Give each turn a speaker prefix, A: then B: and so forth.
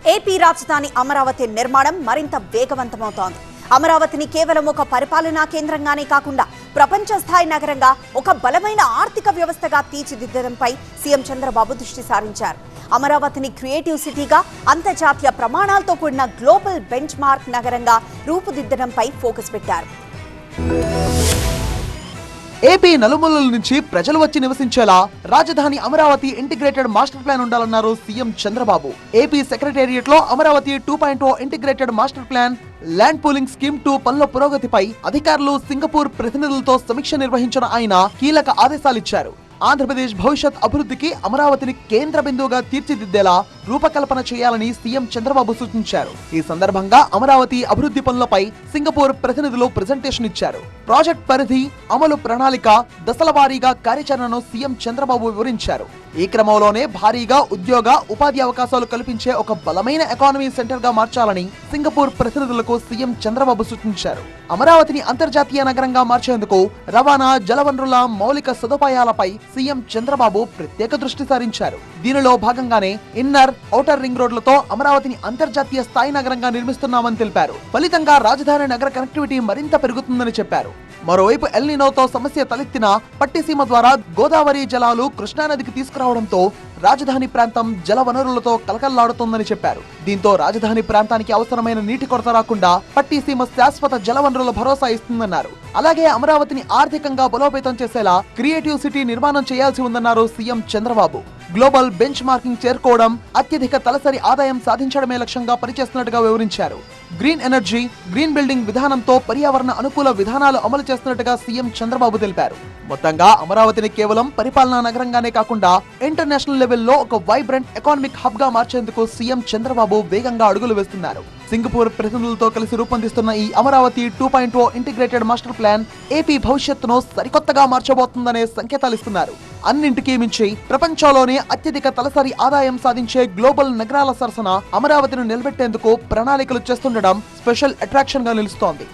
A: AP రాజధాని అమరావతి నిర్మాణం మరింత వేగవంతమవుతోంది. అమరావతిని కేవలం ఒక పరిపాలనా కేంద్రంగానే కాకుండా ప్రపంచ స్థాయి నగరంగా, ఒక బలమైన ఆర్థిక వ్యవస్థగా తీర్చిదిద్దడంపై సీఎం చంద్రబాబు దృష్టి సారించారు. అమరావతిని క్రియేటివ్ సిటీగా, అంతర్జాతీయ ప్రమాణాలతో కూడిన గ్లోబల్ బెంచ్ మార్క్ నగరంగా రూపుదిద్దడంపై ఫోకస్ పెట్టారు.
B: ఏపీ నలుమూలల నుంచి ప్రజలు వచ్చి నివసించేలా రాజధాని అమరావతి ఇంటిగ్రేటెడ్ మాస్టర్ ప్లాన్ ఉండాలన్నారు సీఎం చంద్రబాబు. ఏపీ సెక్రటేరియట్ లో Amaravati 2.0 integrated master plan land pooling scheme 2 పనుల పురోగతిపై అధికారులు, సింగపూర్ ప్రతినిధులతో సమీక్ష నిర్వహించిన ఆయన కీలక ఆదేశాలిచ్చారు. ఆంధ్రప్రదేశ్ భవిష్యత్ అభివృద్ధికి అమరావతిని కేంద్ర బిందువుగా తీర్చిదిద్దేలా రూపకల్పన చేయాలని సీఎం చంద్రబాబు సూచించారు. ఈ సందర్భంగా అమరావతి అభివృద్ధి పనులపై సింగపూర్ ప్రతినిధులు ప్రెజెంటేషన్ ఇచ్చారు. ప్రాజెక్ట్ పరిధి, అమలు ప్రణాళిక, దశల వారీగా కార్యాచరణను సీఎం చంద్రబాబు వివరించారు. ఈ క్రమంలోనే భారీగా ఉద్యోగ, ఉపాధి అవకాశాలు కల్పించే ఒక బలమైన ఎకానమీ సెంటర్ గా మార్చాలని సింగపూర్ ప్రతినిధులకు సీఎం చంద్రబాబు సూచించారు. అమరావతిని అంతర్జాతీయ నగరంగా మార్చేందుకు రవాణా, జలవనరుల మౌలిక సదుపాయాలపై సీఎం చంద్రబాబు ప్రత్యేక దృష్టి సారించారు. దీనిలో భాగంగానే ఇన్నర్, ఔటర్ రింగ్ రోడ్లతో అమరావతిని అంతర్జాతీయ స్థాయి నగరంగా నిర్మిస్తున్నామని తెలిపారు. ఫలితంగా రాజధాని నగర కనెక్టివిటీ మరింత పెరుగుతుందని చెప్పారు. మరోవైపు ఎల్నినోతో సమస్య తలెత్తిన పట్టిసీమ ద్వారా గోదావరి జలాలు కృష్ణానదికి తీసుకురావడంతో రాజధాని ప్రాంతం జల వనరులతో కలకల్లాడుతోందని చెప్పారు. దీంతో రాజధాని ప్రాంతానికి అవసరమైన నీటి కొరత రాకుండా పట్టిసీమ శాశ్వత జల వనరుల భరోసా ఇస్తుందన్నారు. అలాగే అమరావతిని ఆర్థికంగా బలోపేతం చేసేలా క్రియేటివ్ సిటీ నిర్మాణం చేయాల్సి ఉందన్నారు CM Chandrababu. Global bench marking చేరుకోవడం, అత్యధిక తలసరి ఆదాయం సాధించడమే లక్ష్యంగా పనిచేస్తున్నట్టుగా వివరించారు. గ్రీన్ ఎనర్జీ, గ్రీన్ బిల్డింగ్ విధానంతో పర్యావరణ అనుకూల విధానాలు అమలు చేస్తున్నట్టుగా సీఎం చంద్రబాబు తెలిపారు. మొత్తంగా అమరావతిని కేవలం పరిపాలనా నగరంగానే కాకుండా ఇంటర్నేషనల్ లెవెల్లో ఒక వైబ్రెంట్ ఎకానమిక్ హబ్ గా మార్చేందుకు సీఎం చంద్రబాబు వేగంగా అడుగులు వేస్తున్నారు. సింగపూర్ ప్రతినిధులతో కలిసి రూపొందిస్తున్న ఈ Amaravati 2.0 integrated master plan AP భవిష్యత్తును సరికొత్తగా మార్చబోతుందనే సంకేతాలిస్తున్నారు. అన్నింటికీ మించి ప్రపంచంలోనే అత్యధిక తలసరి ఆదాయం సాధించే గ్లోబల్ నగరాల సరసన అమరావతిని నిలబెట్టేందుకు ప్రణాళికలు చేస్తుండడం స్పెషల్ అట్రాక్షన్ గా నిలుస్తోంది.